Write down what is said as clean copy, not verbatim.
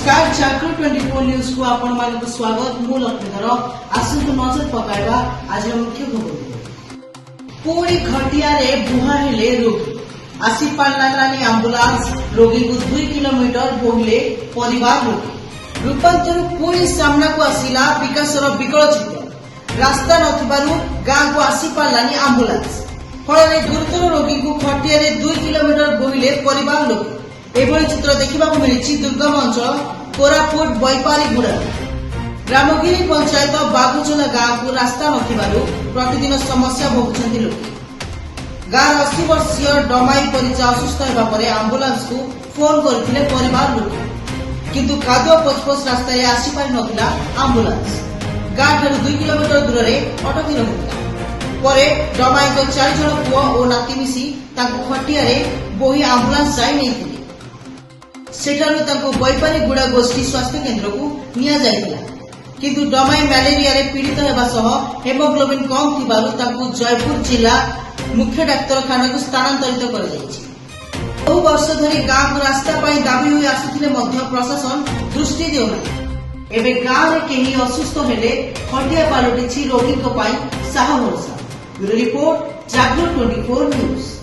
नमस्कार जागृत 24 न्यूज को आपण मानक स्वागत मु लक्ष्मीधर आसंतु नजर पकाइबा आज मुख्य खबर पूरी घटिया रे बुहा हेले रोगी आसी पारलानी एम्बुलेंस रोगी को 2 किलोमीटर बोहिले परिवार लोग रूपांतर पूरी सामना को आसिला विकासर विकल चित्र रास्ता नथिबारु गां को आसी पारलानी एम्बुलेंस फल गुरुतर रोगी को खटिया रे 2 किलोमीटर बोहिले परिवार लोग एभली चित्र देखा मिली दुर्गम अंचल कोरापुट बैपारीगुड़ा ग्रामगिरी पंचायत बाघुचला गांव को रास्ता नथिबारु प्रतिदिन समस्या भोगुछन्ति लोक गांव 80 वर्षीय डमाई परिचा असुस्थ हेबा परे एम्बुलेंस को फोन करथिले परिवार लोक किंतु कादो पचपच रास्ता आसी पारि नथिला एम्बुलेंस गांव ठारू 2 किलोमीटर दूर रे अटकी रहिथिला परे डमाई को 4 जण पुओ ओ नाती मिसी ताको खटिया रे बोही एम्बुलेंस जाई नैथिले सेठारु ताको बैपारीगुड़ा गोष्ठी स्वास्थ्य केन्द्र को निया जाइतिला किंतु डमाई मलेरिया रे पीड़ित हेबा सह हेमोग्लोबिन कम थिबारु ताको जयपुर जिला मुख्य डाक्तरखाना को स्थानांतरित कर जाइछि बहु वर्ष धरि गांव को रास्ता पाई दाबी होई आसुथिले मध्य प्रशासन दृष्टि देउना एबे गांव रे केही असुस्थ हेले खटिया पालटिछि रोगी को पाई साह भरोसा ब्यूरो रिपोर्ट जागृत 24 न्यूज।